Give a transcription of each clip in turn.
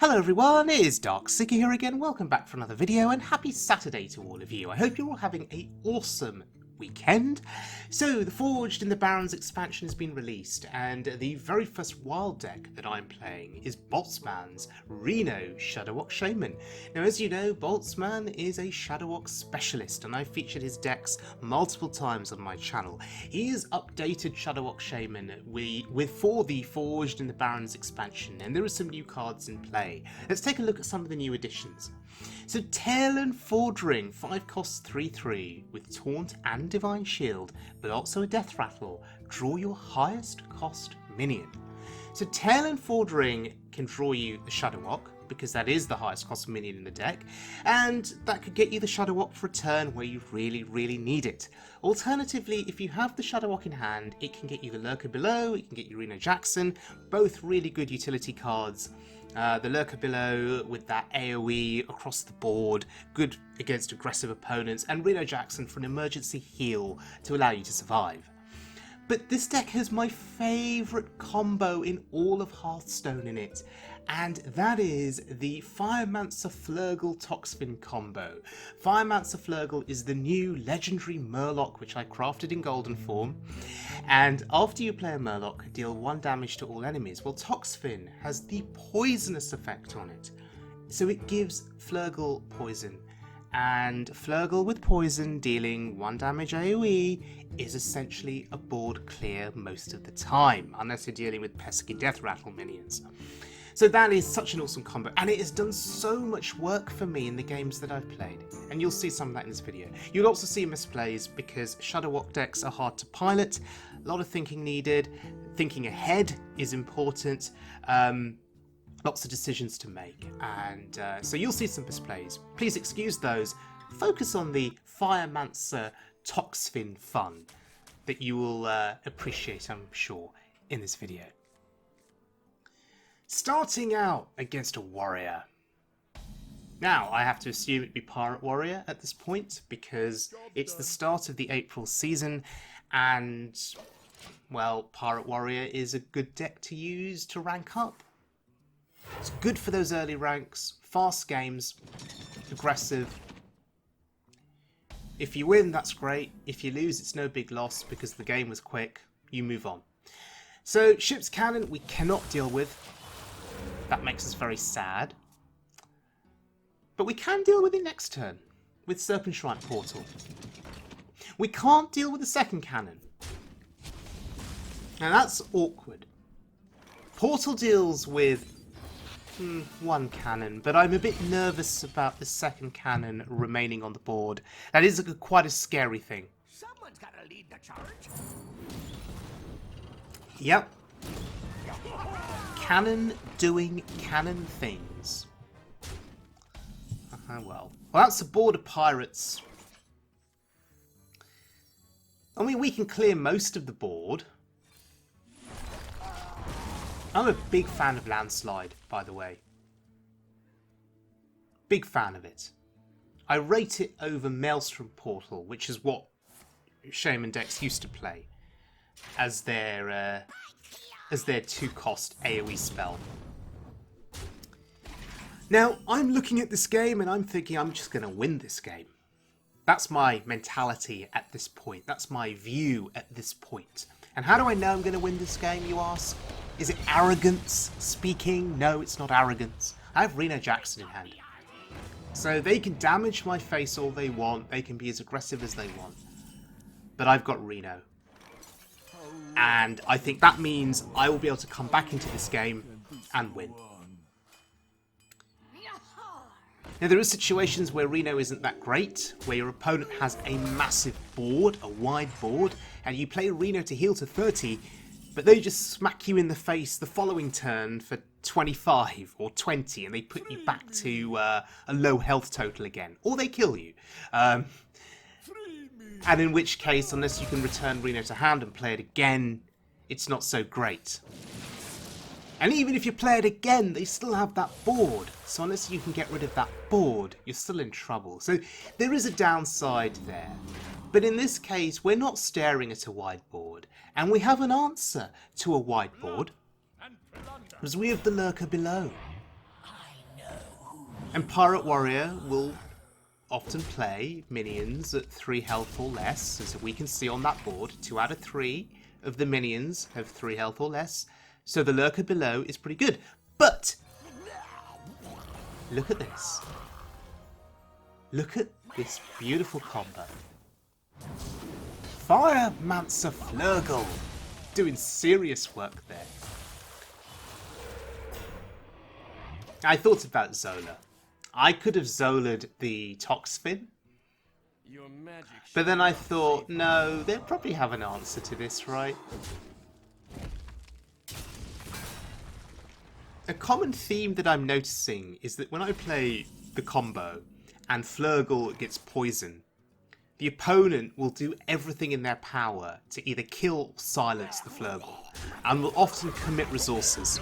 Hello everyone, it is Darkseeker here again. Welcome back for another video and happy Saturday to all of you. I hope you're all having an awesome weekend. So the Forged in the Barrens expansion has been released, and the very first wild deck that I'm playing is Boltzmann's Reno Shudderwock Shaman. Now, as you know, Boltzmann is a Shudderwock specialist, and I've featured his decks multiple times on my channel. He has updated Shudderwock Shaman for the Forged in the Barrens expansion, and there are some new cards in play. Let's take a look at some of the new additions. So Talon Fordring, 5 costs 3/3 with Taunt and Divine Shield, but also a Death Rattle. Draw your highest cost minion. So Talon Fordring can draw you the Shudderwock, because that is the highest cost minion in the deck, and that could get you the Shudderwock for a turn where you really need it. Alternatively, if you have the Shudderwock in hand, it can get you the Lurker Below, it can get you Reno Jackson, both really good utility cards. The Lurker Below with that AoE across the board, good against aggressive opponents, and Reno Jackson for an emergency heal to allow you to survive. But this deck has my favourite combo in all of Hearthstone in it, and that is the Firemancer Flurgl Toxfin combo. Firemancer Flurgl is the new legendary Murloc which I crafted in golden form, and after you play a Murloc, deal 1 damage to all enemies. Well, Toxfin has the poisonous effect on it, so it gives Flurgl poison. And Flurgl with poison dealing 1 damage AoE is essentially a board clear most of the time, unless you're dealing with pesky Death Rattle minions. So that is such an awesome combo, and it has done so much work for me in the games that I've played, and you'll see some of that in this video. You'll also see misplays because Shudderwock decks are hard to pilot, a lot of thinking needed, thinking ahead is important, lots of decisions to make, and so you'll see some misplays. Please excuse those. Focus on the Firemancer Toxfin fun that you will appreciate, I'm sure, in this video. Starting out against a warrior. Now, I have to assume it'd be Pirate Warrior at this point, because it's the start of the April season, and, well, Pirate Warrior is a good deck to use to rank up. It's good for those early ranks, fast games, aggressive. If you win, that's great. If you lose, it's no big loss because the game was quick. You move on. So, Ship's Cannon we cannot deal with. That makes us very sad. But we can deal with it next turn, with Serpentshrine Portal. We can't deal with the second cannon. Now that's awkward. Portal deals with 1 cannon, but I'm a bit nervous about the second cannon remaining on the board. That is quite a scary thing. Someone's got to lead the charge. Yep. Cannon doing cannon things. Well, that's a board of pirates. I mean, we can clear most of the board. I'm a big fan of Landslide, by the way. Big fan of it. I rate it over Maelstrom Portal, which is what Shaman decks used to play as their 2-cost AoE spell. Now, I'm looking at this game and I'm thinking I'm just going to win this game. That's my mentality at this point. That's my view at this point. And how do I know I'm going to win this game, you ask? Is it arrogance speaking? No, it's not arrogance. I have Reno Jackson in hand. So they can damage my face all they want. They can be as aggressive as they want. But I've got Reno. And I think that means I will be able to come back into this game and win. Now, there are situations where Reno isn't that great, where your opponent has a massive board, a wide board, and you play Reno to heal to 30, but they just smack you in the face the following turn for 25 or 20, and they put you back to a low health total again, or they kill you. And in which case, unless you can return Reno to hand and play it again, it's not so great. And even if you play it again, they still have that board. So unless you can get rid of that board, you're still in trouble. So there is a downside there. But in this case, we're not staring at a whiteboard. And we have an answer to a whiteboard. Because we have the Lurker Below. And Pirate Warrior will often play minions at 3 health or less, as we can see on that board. 2 out of 3 of the minions have 3 health or less, so the lurker below is pretty good. But look at this. Look at this beautiful combo. Firemancer Flurgl doing serious work there. I thought about Zola. I could have Zola'd the Toxfin, but then I thought, no, they'll probably have an answer to this, right? A common theme that I'm noticing is that when I play the combo and Flurgl gets poison, the opponent will do everything in their power to either kill or silence the Flurgl, and will often commit resources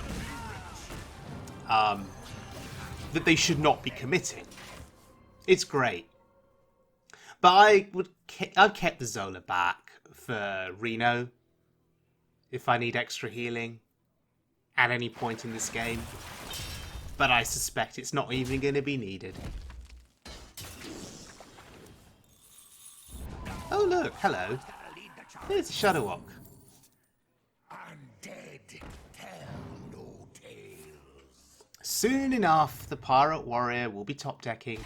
that they should not be committing. It's great. But I've kept the Zola back for Reno if I need extra healing at any point in this game. But I suspect it's not even going to be needed. Oh look, hello. There's a Shudderwock. Soon enough, the Pirate Warrior will be top decking.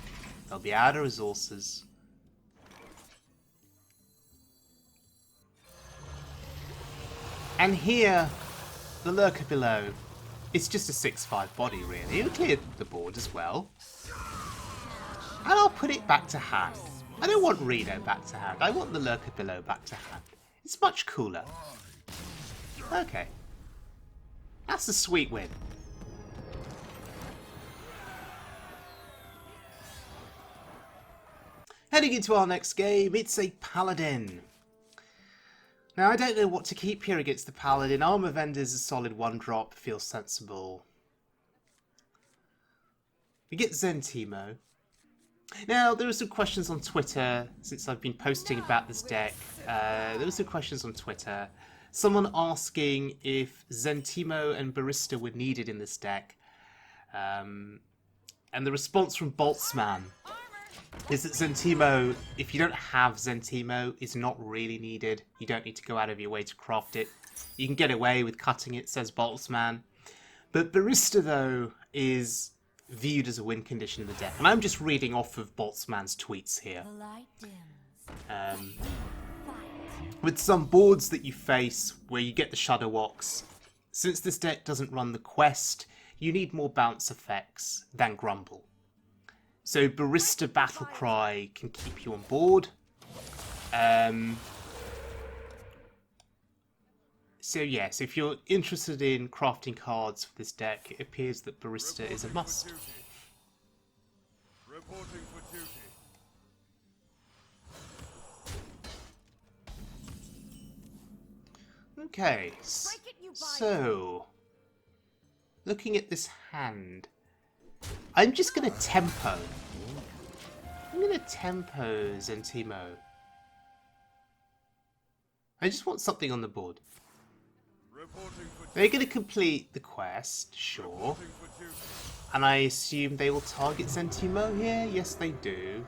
They'll be out of resources. And here, the lurker below, it's just a 6/5 body really. It'll clear the board as well. And I'll put it back to hand. I don't want Reno back to hand. I want the lurker below back to hand. It's much cooler. Okay. That's a sweet win. Heading into our next game, it's a Paladin. Now, I don't know what to keep here against the Paladin. Armor Vendor's a solid 1-drop, feels sensible. We get Zentimo. Now, there were some questions on Twitter, since I've been posting about this deck. There were some questions on Twitter. Someone asking if Zentimo and Barrista were needed in this deck. And the response from Boltzmann is that Zentimo, if you don't have Zentimo, is not really needed. You don't need to go out of your way to craft it. You can get away with cutting it, says Boltzmann. But Barrista, though, is viewed as a win condition in the deck. And I'm just reading off of Boltzmann's tweets here. With some boards that you face where you get the Shudderwocks, since this deck doesn't run the quest, you need more bounce effects than Grumble. So Barrista Battlecry can keep you on board. So yes, if you're interested in crafting cards for this deck, it appears that Barrista is a must. Reporting for duty. Okay, so looking at this hand, I'm just going to tempo. I'm going to tempo Zentimo. I just want something on the board. They're going to complete the quest, sure. And I assume they will target Zentimo here? Yes, they do.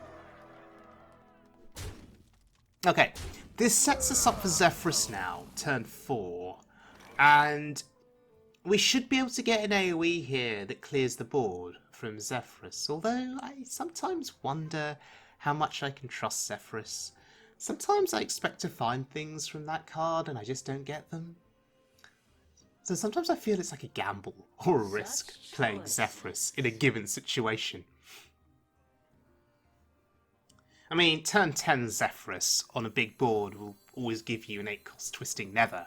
Okay, this sets us up for Zephrys now, turn 4. And we should be able to get an AoE here that clears the board from Zephrys. Although I sometimes wonder how much I can trust Zephrys. Sometimes I expect to find things from that card and I just don't get them. So sometimes I feel it's like a gamble or a risk playing Zephrys in a given situation. I mean, turn 10 Zephrys on a big board will always give you an 8-cost Twisting Nether.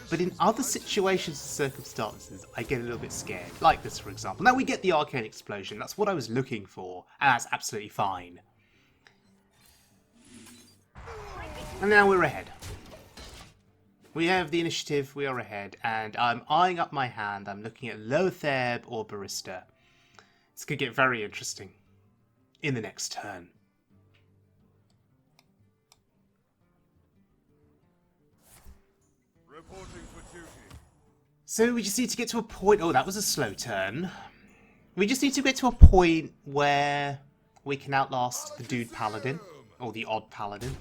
But in other situations and circumstances, I get a little bit scared. Like this, for example. Now we get the Arcane Explosion. That's what I was looking for, and that's absolutely fine. And now we're ahead. We have the initiative, we are ahead, and I'm eyeing up my hand. I'm looking at Lotheb or Barrista. It's going to get very interesting in the next turn. Reporting for duty. So we just need to get to a point... Oh, that was a slow turn. We just need to get to a point where we can outlast the dude paladin, or the odd paladin.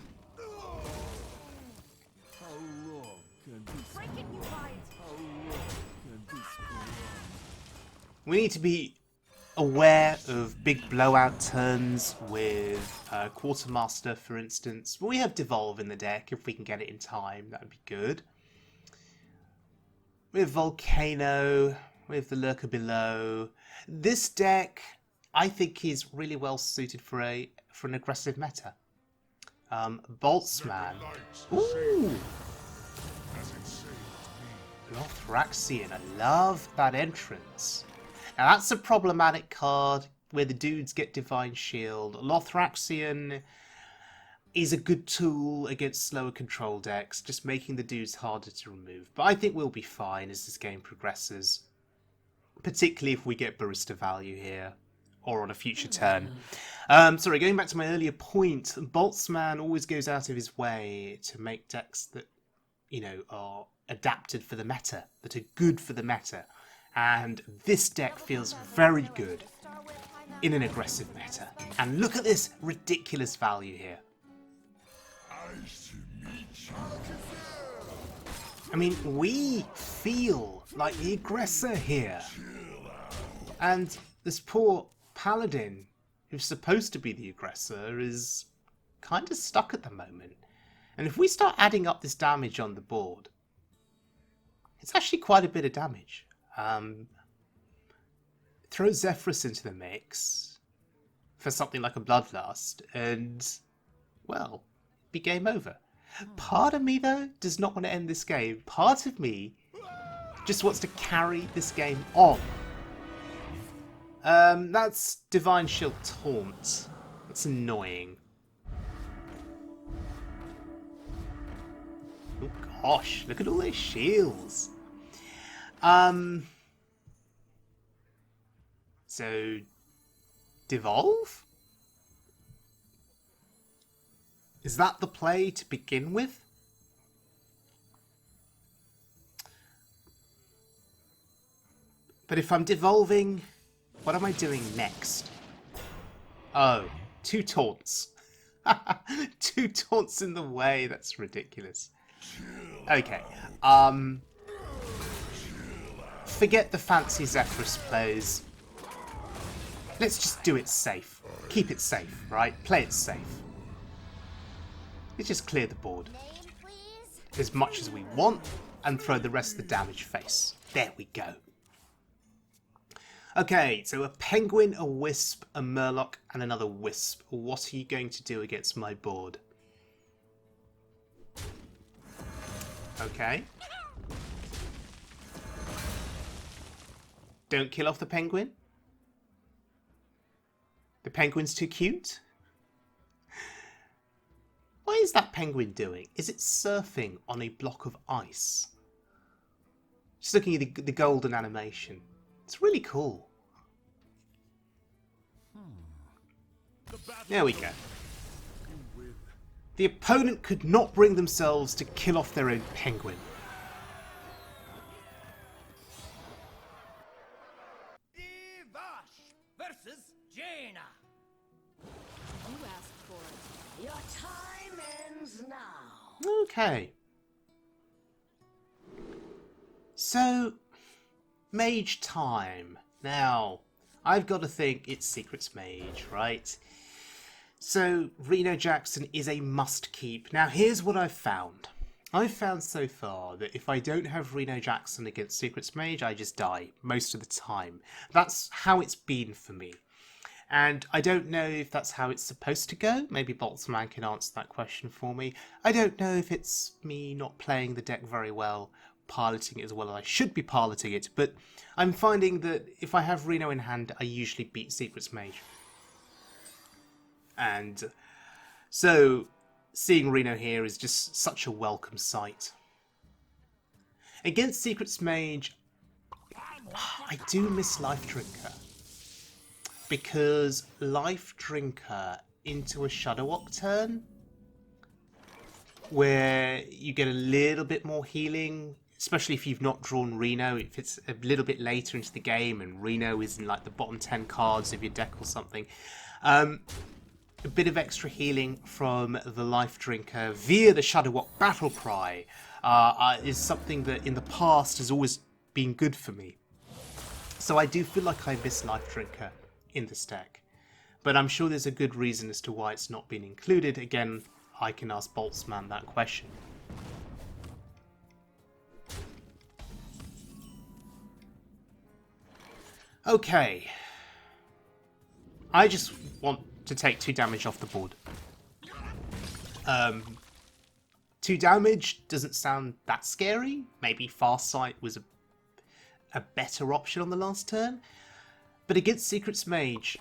We need to be aware of big blowout turns with Quartermaster, for instance. We have Devolve in the deck. If we can get it in time, that would be good. We have Volcano. We have the Lurker below. This deck, I think, is really well suited for an aggressive meta. Boltzmann. Ooh! Lothraxian. I love that entrance. Now that's a problematic card where the dudes get Divine Shield. Lothraxian is a good tool against slower control decks, just making the dudes harder to remove. But I think we'll be fine as this game progresses. Particularly if we get Barista value here, or on a future turn. Sorry, going back to my earlier point, Boltzmann always goes out of his way to make decks that, you know, are adapted for the meta, that are good for the meta. And this deck feels very good in an aggressive meta. And look at this ridiculous value here. I mean, we feel like the aggressor here. And this poor paladin, who's supposed to be the aggressor, is kind of stuck at the moment. And if we start adding up this damage on the board, it's actually quite a bit of damage. Throw Zephrys into the mix for something like a Bloodlust, and, well, be game over. Part of me, though, does not want to end this game. Part of me just wants to carry this game on. That's Divine Shield Taunt. That's annoying. Oh gosh, look at all those shields. So, Devolve? Is that the play to begin with? But if I'm devolving, what am I doing next? Oh, 2 taunts. 2 taunts in the way, that's ridiculous. Okay, forget the fancy Zephrys plays. Let's just do it safe. Keep it safe, right? Play it safe. Let's just clear the board as much as we want and throw the rest of the damage face. There we go. Okay, so a penguin, a wisp, a murloc, and another wisp. What are you going to do against my board? Okay. Don't kill off the penguin. The penguin's too cute. What is that penguin doing? Is it surfing on a block of ice? Just looking at the golden animation. It's really cool. There we go. The opponent could not bring themselves to kill off their own penguin. Versus Jaina. You asked for it. Your time ends now. Okay. So, Mage time. Now, I've got to think it's Secrets Mage, right? So, Reno Jackson is a must-keep. Now, here's what I've found. I've found so far that if I don't have Reno Jackson against Secrets Mage, I just die most of the time. That's how it's been for me. And I don't know if that's how it's supposed to go. Maybe Boltzmann can answer that question for me. I don't know if it's me not playing the deck very well, piloting it as well as I should be piloting it, but I'm finding that if I have Reno in hand, I usually beat Secrets Mage. And so seeing Reno here is just such a welcome sight. Against Secrets Mage, I do miss Life Drinker. Because Life Drinker into a Shudderwock turn, where you get a little bit more healing, especially if you've not drawn Reno, if it's a little bit later into the game and Reno is in like the bottom 10 cards of your deck or something. A bit of extra healing from the Life Drinker via the Shudderwock Battle Cry is something that in the past has always been good for me. So I do feel like I miss Life Drinker in this deck. But I'm sure there's a good reason as to why it's not been included. Again, I can ask Boltzmann that question. Okay. I just want to take 2 damage off the board. 2 damage doesn't sound that scary. Maybe Farsight was a better option on the last turn. But against Secret's Mage,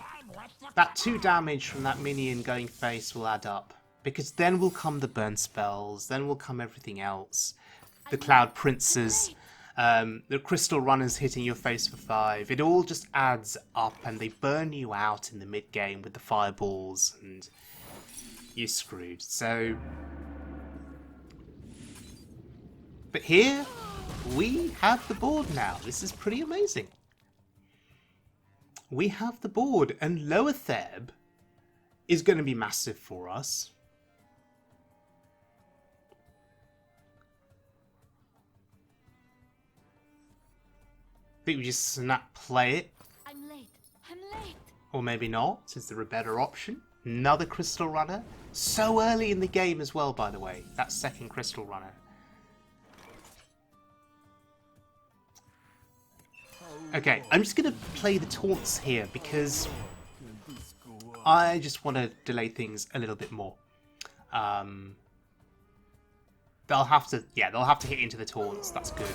that 2 damage from that minion going face will add up. Because then will come the burn spells, then will come everything else. The Cloud Princes, the Crystal Runners hitting your face for 5. It all just adds up and they burn you out in the mid-game with the fireballs and you're screwed. So... But here, we have the board now. This is pretty amazing. We have the board, and Lower Theb is going to be massive for us. I think we just snap play it. I'm late. I'm late. Or maybe not. Is there a better option? Another Crystal Runner. So early in the game as well, by the way. That second Crystal Runner. Okay, I'm just going to play the taunts here because I just want to delay things a little bit more. They'll have to hit into the taunts. That's good.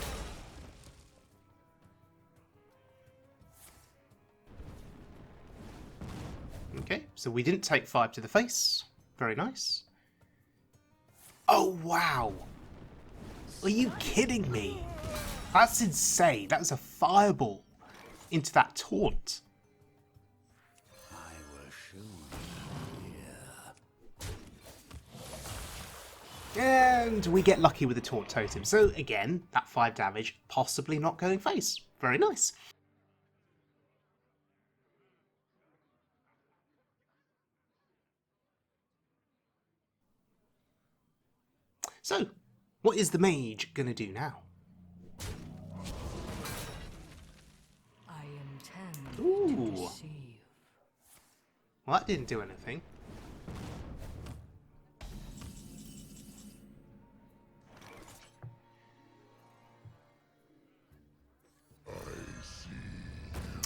Okay, so we didn't take 5 to the face. Very nice. Oh, wow. Are you kidding me? That's insane. That was a fireball into that taunt. I will shoot you. And we get lucky with the taunt totem. So again, that 5 damage, possibly not going face. Very nice. So, what is the mage going to do now? Ooh. Well, that didn't do anything.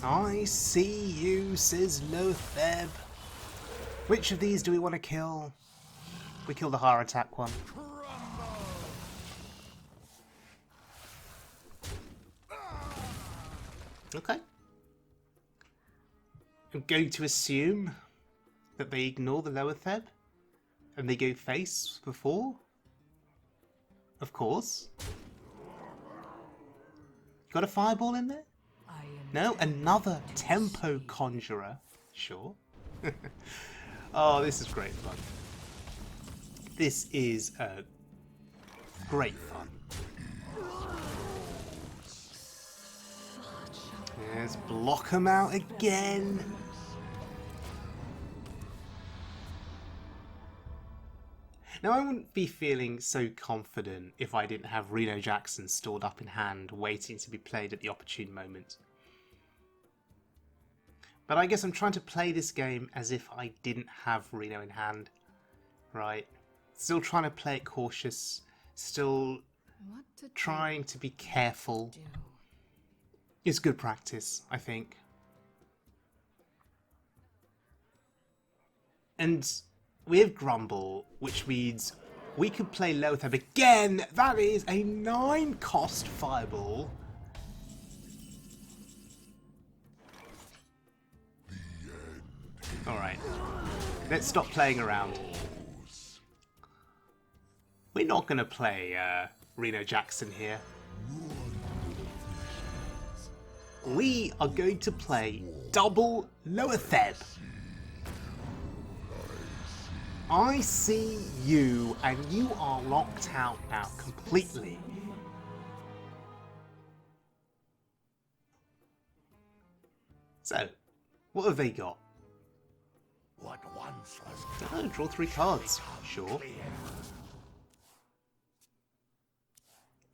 I see you, says Lotheb. Which of these do we want to kill? We kill the higher attack one. Okay. I'm going to assume that they ignore the lower Theb and they go face before. Of course. Got a fireball in there? No, another tempo conjurer. Sure. Oh, this is great fun. This is great fun. Let's block them out again. Now, I wouldn't be feeling so confident if I didn't have Reno Jackson stored up in hand, waiting to be played at the opportune moment. But I guess I'm trying to play this game as if I didn't have Reno in hand. Right? Still trying to play it cautious. Still trying to be careful. It's good practice, I think. And we have Grumble, which means we could play Lotheb again. That is a 9-cost fireball. Alright. Let's stop playing around. We're not going to play Reno Jackson here. We are going to play double Lotheb. I see you, and you are locked out now completely. So, what have they got? What once was Oh, draw 3 cards. Sure.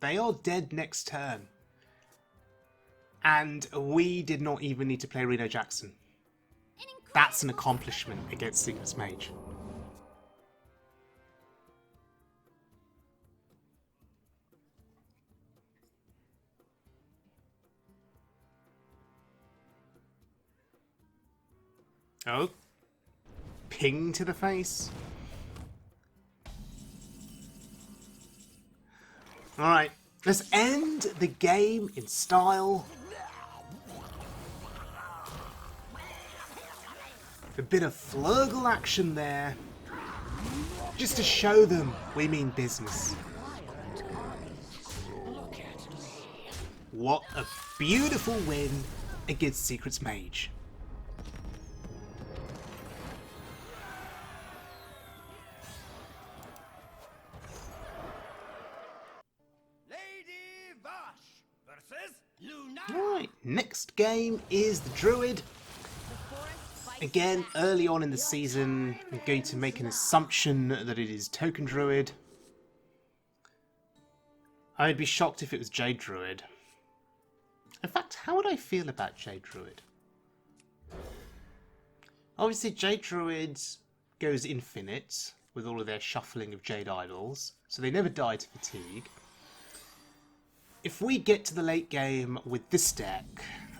They are dead next turn. And we did not even need to play Reno Jackson. That's an accomplishment against Secrets Mage. Oh. Ping to the face. Alright, let's end the game in style. A bit of Flurgl action there. Just to show them we mean business. What a beautiful win against Secrets Mage. Alright, next game is the Druid. Again, early on in the season, I'm going to make an assumption that it is Token Druid. I'd be shocked if it was Jade Druid. In fact, how would I feel about Jade Druid? Obviously, Jade Druid goes infinite with all of their shuffling of Jade Idols, so they never die to fatigue. If we get to the late game with this deck,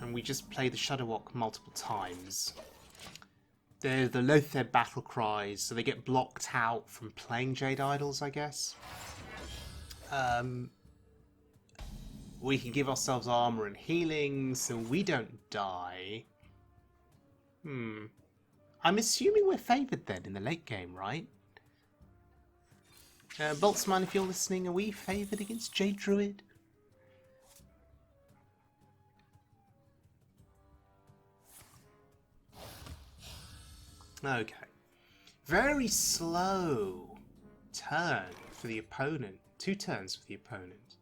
and we just play the Shudderwock multiple times, they're the Lothair battle cries, so they get blocked out from playing Jade Idols, I guess. We can give ourselves armor and healing, so we don't die. I'm assuming we're favoured then in the late game, right? Boltzmann, if you're listening, are we favoured against Jade Druid? Okay. Very slow turn for the opponent. 2 turns for the opponent.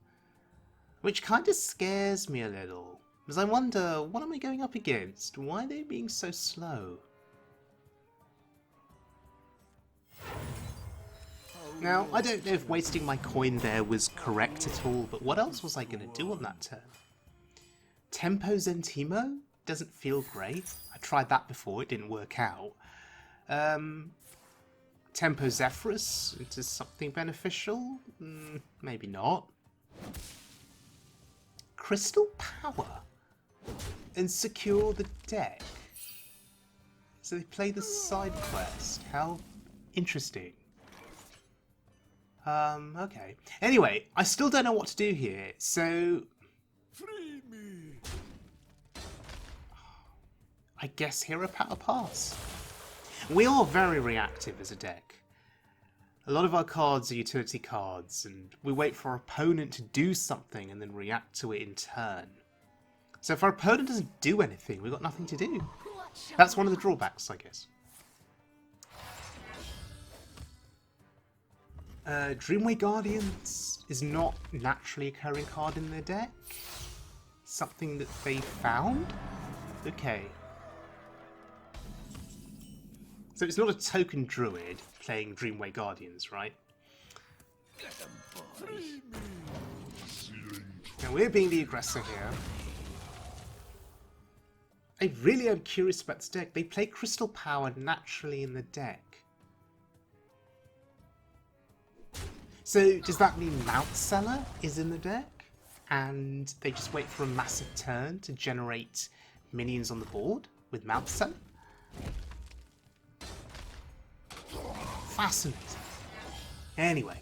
Which kind of scares me a little. Because I wonder, what am I going up against? Why are they being so slow? Now, I don't know if wasting my coin there was correct at all, but what else was I going to do on that turn? Tempo Zentimo? Doesn't feel great. I tried that before, it didn't work out. Tempo Zephrys into something beneficial? Maybe not. Crystal Power and secure the deck. So they play the side quest. How interesting. Okay. Anyway, I still don't know what to do here, so free me. I guess Hero Power Pass. We are very reactive as a deck. A lot of our cards are utility cards, and we wait for our opponent to do something and then react to it in turn. So if our opponent doesn't do anything, we've got nothing to do. That's one of the drawbacks, I guess. Dreamway Guardians is not naturally occurring card in their deck. Something that they found? Okay. So it's not a token druid playing Dreamway Guardians, right? Now we're being the aggressor here. I really am curious about this deck. They play Crystal Power naturally in the deck. So does that mean Mount Seller is in the deck? And they just wait for a massive turn to generate minions on the board with Mount Seller? Fascinating. Anyway.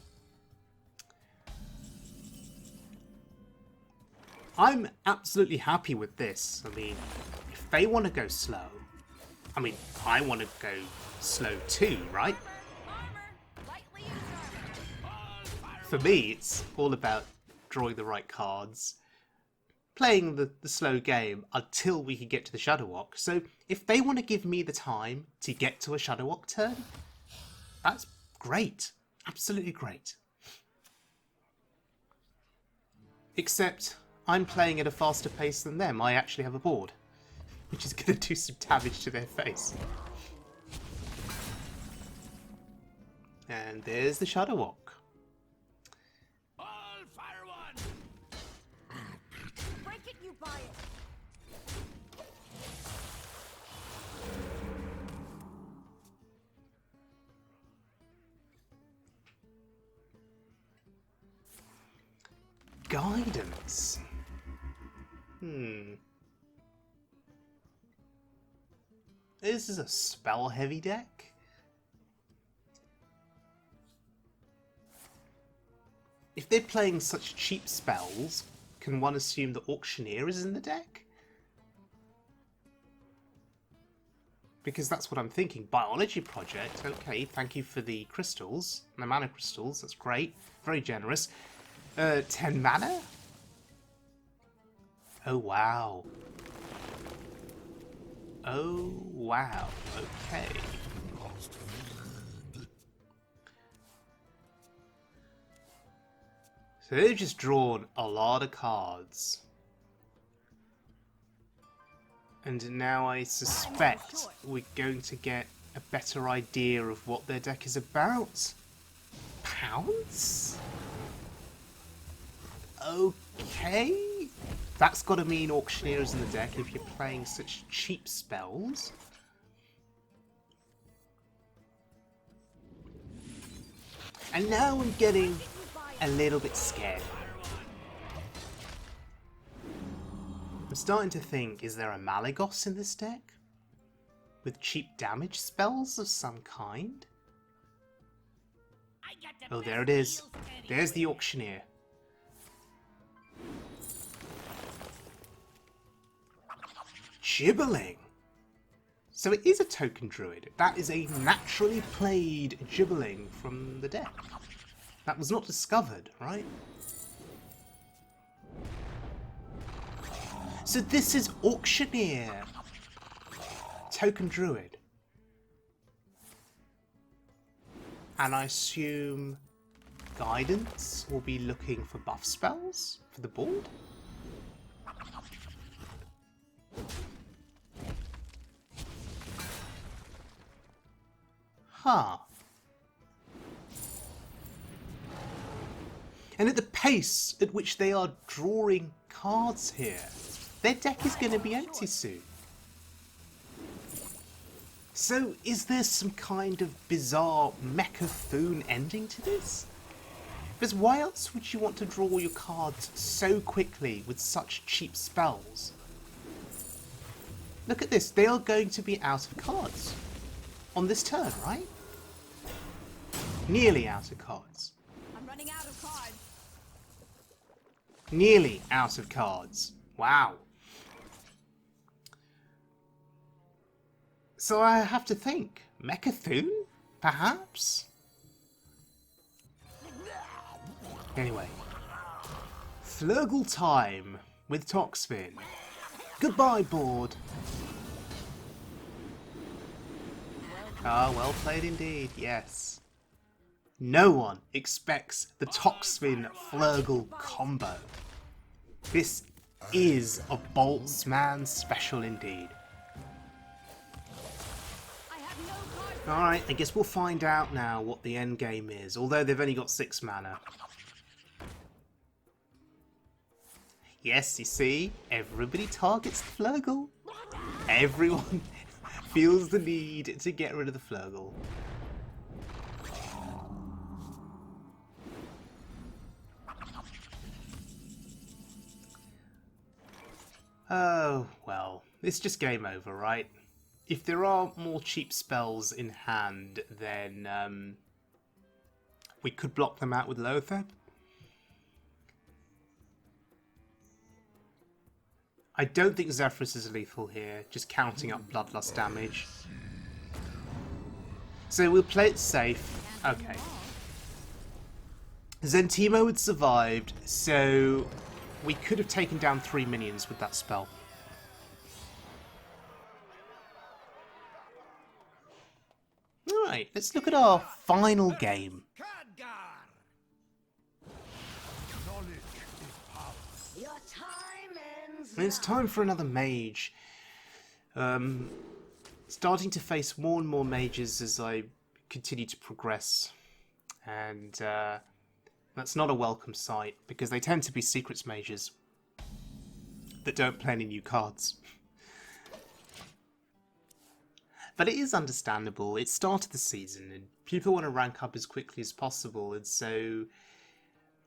I'm absolutely happy with this. I mean, if they want to go slow, I mean, I want to go slow too, right? For me, it's all about drawing the right cards, playing the slow game until we can get to the Shudderwock. So if they want to give me the time to get to a Shudderwock turn, that's great. Absolutely great. Except I'm playing at a faster pace than them. I actually have a board. which is going to do some damage to their face. And there's the Shudderwock. All fire one! Break it, you buy it. Guidance. This is a spell-heavy deck. If they're playing such cheap spells, can one assume the Auctioneer is in the deck? Because that's what I'm thinking. Biology Project, okay, thank you for the crystals. The mana crystals, that's great. Very generous. 10 mana? Oh wow. Oh wow, okay. So they've just drawn a lot of cards. And now I suspect we're going to get a better idea of what their deck is about. Pounds? Okay. That's got to mean Auctioneers in the deck if you're playing such cheap spells. And now I'm getting a little bit scared. I'm starting to think, is there a Malygos in this deck? With cheap damage spells of some kind? Oh, there it is. There's the Auctioneer. Gibberling! So it is a token druid. That is a naturally played Gibberling from the deck. That was not discovered, right? So this is Auctioneer. Token druid. And I assume Guidance will be looking for buff spells for the board? Huh. And at the pace at which they are drawing cards here, their deck is going to be empty soon. So is there some kind of bizarre Mechathune ending to this? Because why else would you want to draw your cards so quickly with such cheap spells? Look at this, they are going to be out of cards on this turn, right? Nearly out of cards. I'm running out of cards. Nearly out of cards. Wow. So I have to think. Mechathune? Perhaps? Anyway. Flurgl time with Toxfin. Goodbye, board. Ah, well played indeed, yes. No one expects the Toxfin Flurgl combo. This is a Boltzmann special indeed. Alright, I guess we'll find out now what the end game is, although they've only got 6 mana. Yes, you see, everybody targets the Flurgl. Everyone feels the need to get rid of the Flurgl. Oh, well, it's just game over, right? If there are more cheap spells in hand, then we could block them out with Lothar. I don't think Zephrys is lethal here, just counting up Bloodlust damage. So we'll play it safe. Okay. Zentimo had survived, so we could have taken down 3 minions with that spell. Alright, let's look at our final game. And it's time for another mage. Starting to face more and more mages as I continue to progress, and that's not a welcome sight because they tend to be secrets mages that don't play any new cards. But it is understandable. It's start of the season and people want to rank up as quickly as possible, and so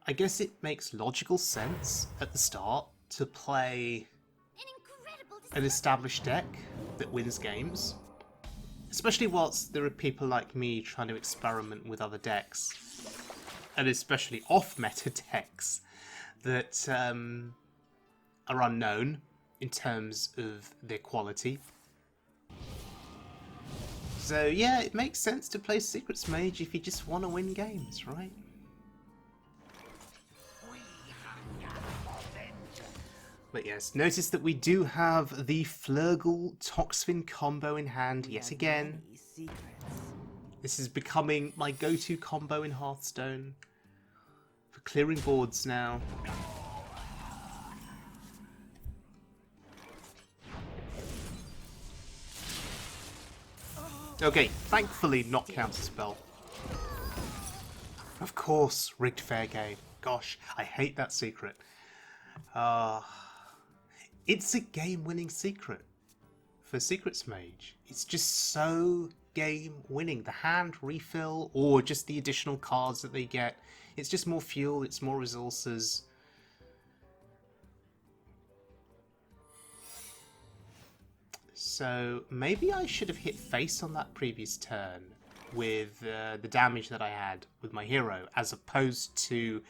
I guess it makes logical sense at the start to play an established deck that wins games. Especially whilst there are people like me trying to experiment with other decks. And especially off-meta decks that are unknown in terms of their quality. So yeah, it makes sense to play Secrets Mage if you just want to win games, right? But yes, notice that we do have the Flurgl Toxfin combo in hand yet again. This is becoming my go-to combo in Hearthstone for clearing boards now. Okay, thankfully not counterspell. Of course, rigged fair game. Gosh, I hate that secret. It's a game-winning secret for Secrets Mage. It's just so game-winning. The hand refill or just the additional cards that they get. It's just more fuel, it's more resources. So maybe I should have hit face on that previous turn with the damage that I had with my hero, as opposed to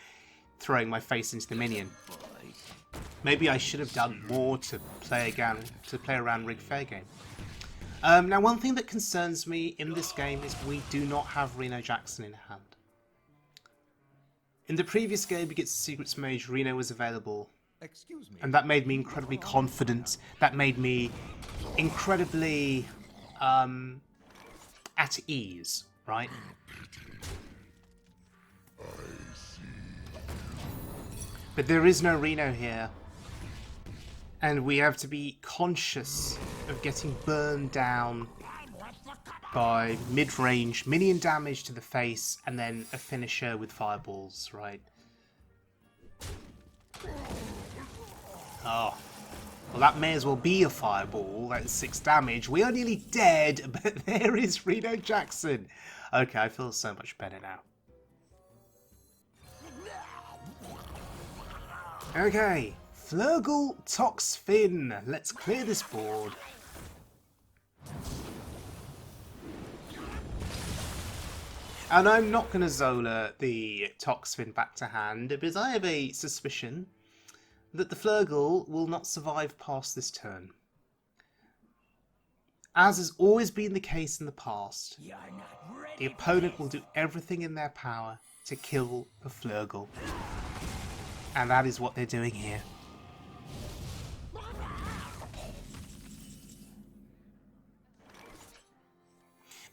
throwing my face into the minion. Maybe I should have done more to play around Rig Fair game. Now, one thing that concerns me in this game is we do not have Reno Jackson in hand. In the previous game against Secrets Mage, Reno was available. Excuse me. And that made me incredibly confident. That made me incredibly at ease, right? But there is no Reno here. And we have to be conscious of getting burned down by mid-range minion damage to the face and then a finisher with fireballs, right? Oh. Well, that may as well be a fireball. That's 6 damage. We are nearly dead, but there is Reno Jackson. Okay, I feel so much better now. Okay, Flurgl Toxfin. Let's clear this board. And I'm not going to Zola the Toxfin back to hand, because I have a suspicion that the Flurgl will not survive past this turn. As has always been the case in the past, the opponent will do everything in their power to kill the Flurgl. And that is what they're doing here.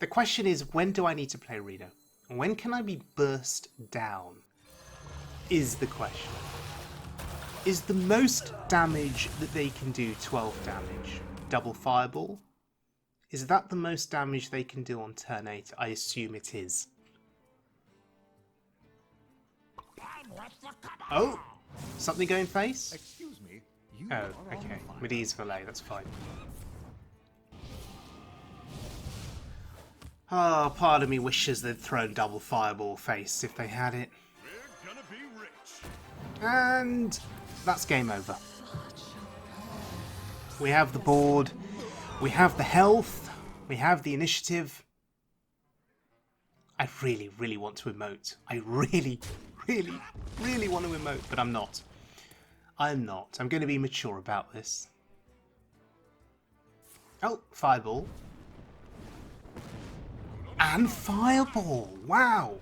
The question is, when do I need to play Reno? When can I be burst down? Is the question. Is the most damage that they can do 12 damage? Double fireball? Is that the most damage they can do on turn 8? I assume it is. Oh! Something going face? Excuse me. Oh, okay. Medivh Valet, that's fine. Oh, part of me wishes they'd thrown double fireball face if they had it. We're gonna be rich. And that's game over. We have the board, we have the health, we have the initiative. I really, really want to emote. I really, really, really want to emote, but I'm not. I'm not. I'm going to be mature about this. Oh, fireball. And fireball! Wow!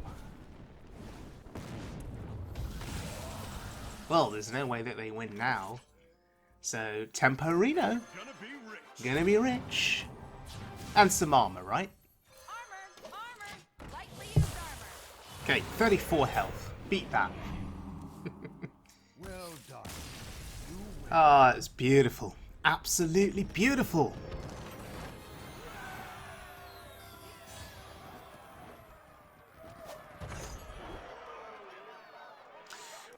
Well, there's no way that they win now. So, Tempo Reno. Gonna be rich. And some armor, right? Armor! Lightly used armor! Okay, 34 health. Beat that. Well done. Ah, it's beautiful. Absolutely beautiful.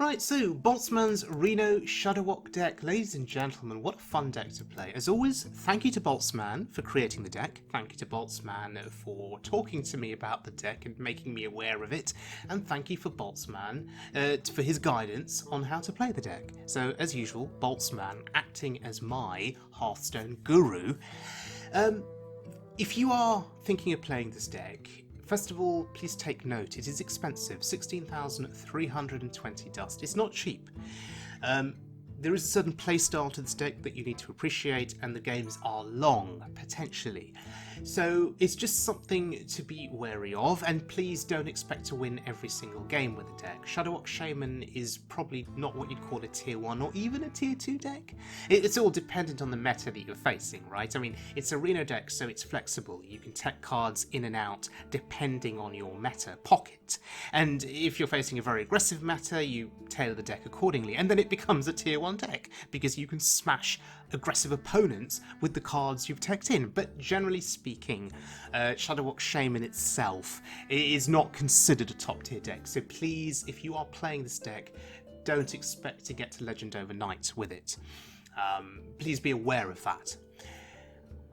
Right, so Boltzmann's Reno Shudderwock deck. Ladies and gentlemen, what a fun deck to play. As always, thank you to Boltzmann for creating the deck. Thank you to Boltzmann for talking to me about the deck and making me aware of it. And thank you for Boltzmann for his guidance on how to play the deck. So, as usual, Boltzmann acting as my Hearthstone guru. If you are thinking of playing this deck, first of all, please take note, it is expensive, 16,320 dust. It's not cheap. There is a certain playstyle to this deck that you need to appreciate, and the games are long, potentially. So it's just something to be wary of, and please don't expect to win every single game with the deck. Shudderwock Shaman is probably not what you'd call a tier 1 or even a tier 2 deck. It's all dependent on the meta that you're facing, right? I mean, it's a Reno deck, so it's flexible. You can tech cards in and out depending on your meta pocket. And if you're facing a very aggressive meta, you tailor the deck accordingly, and then it becomes a tier 1 deck, because you can smash aggressive opponents with the cards you've teched in. But generally speaking, Shudderwock Shaman itself is not considered a top tier deck, so please, if you are playing this deck, don't expect to get to Legend overnight with it. Please be aware of that.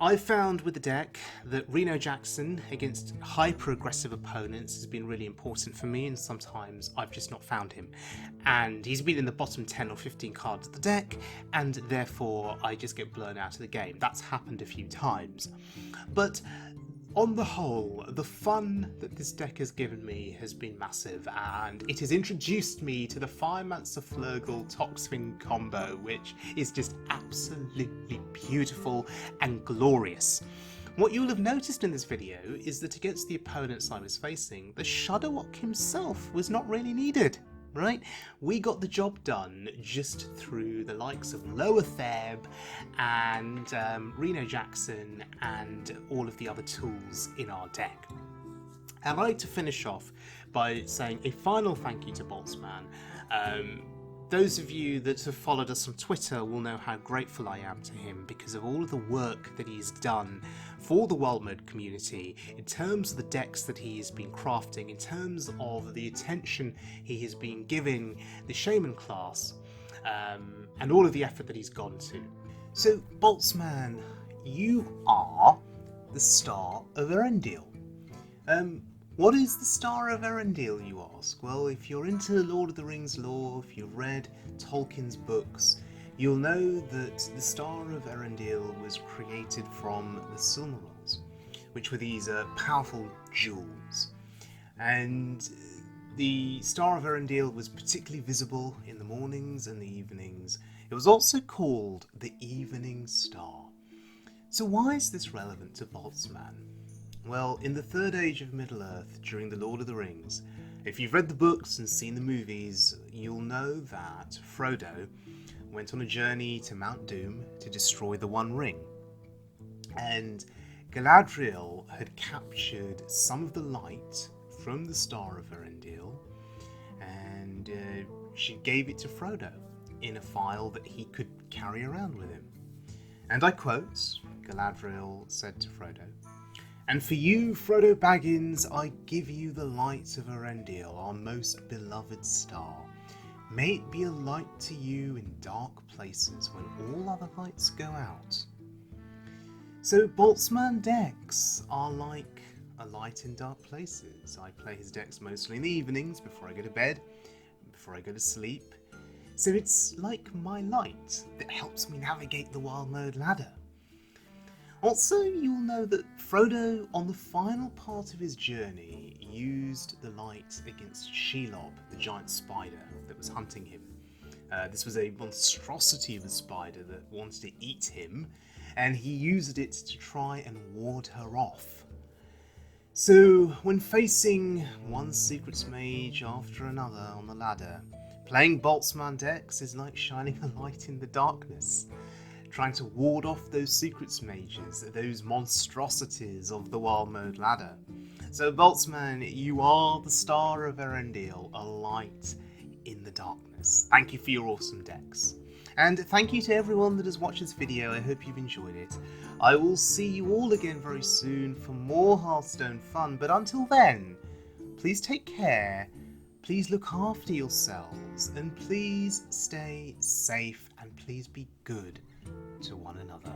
I've found with the deck that Reno Jackson against hyper-aggressive opponents has been really important for me, and sometimes I've just not found him. And he's been in the bottom 10 or 15 cards of the deck, and therefore I just get blown out of the game. That's happened a few times. But on the whole, the fun that this deck has given me has been massive, and it has introduced me to the Firemancer Flurgl Toxfin combo, which is just absolutely beautiful and glorious. What you'll have noticed in this video is that against the opponents I was facing, the Shudderwock himself was not really needed. Right? We got the job done just through the likes of Lower Theb and Reno Jackson and all of the other tools in our deck. And I'd like to finish off by saying a final thank you to Boltzmann. Those of you that have followed us on Twitter will know how grateful I am to him because of all of the work that he's done for the World Mode community in terms of the decks that he has been crafting, in terms of the attention he has been giving the Shaman class, and all of the effort that he's gone to. So, Boltzmann, you are the Star of Eärendil. What is the Star of Eärendil, you ask? Well, if you're into Lord of the Rings lore, if you've read Tolkien's books, you'll know that the Star of Eärendil was created from the Silmarils, which were these powerful jewels. And the Star of Eärendil was particularly visible in the mornings and the evenings. It was also called the Evening Star. So why is this relevant to Boltzmann? Well, in the Third Age of Middle-earth, during the Lord of the Rings, if you've read the books and seen the movies, you'll know that Frodo went on a journey to Mount Doom to destroy the One Ring. And Galadriel had captured some of the light from the Star of Eärendil, and she gave it to Frodo in a file that he could carry around with him. And I quote, Galadriel said to Frodo, "And for you, Frodo Baggins, I give you the light of Eärendil, our most beloved star. May it be a light to you in dark places when all other lights go out." So Boltzmann decks are like a light in dark places. I play his decks mostly in the evenings before I go to bed, before I go to sleep. So it's like my light that helps me navigate the wild mode ladder. Also, you'll know that Frodo, on the final part of his journey, used the light against Shelob, the giant spider that was hunting him. This was a monstrosity of a spider that wanted to eat him, and he used it to try and ward her off. So, when facing one Secrets Mage after another on the ladder, playing Boltzmann decks is like shining a light in the darkness, trying to ward off those Secrets Mages, those monstrosities of the Wild Mode ladder. So Boltzmann, you are the Star of Eärendil, a light in the darkness. Thank you for your awesome decks. And thank you to everyone that has watched this video. I hope you've enjoyed it. I will see you all again very soon for more Hearthstone fun, but until then, please take care, Please look after yourselves, and please stay safe, and please be good to one another.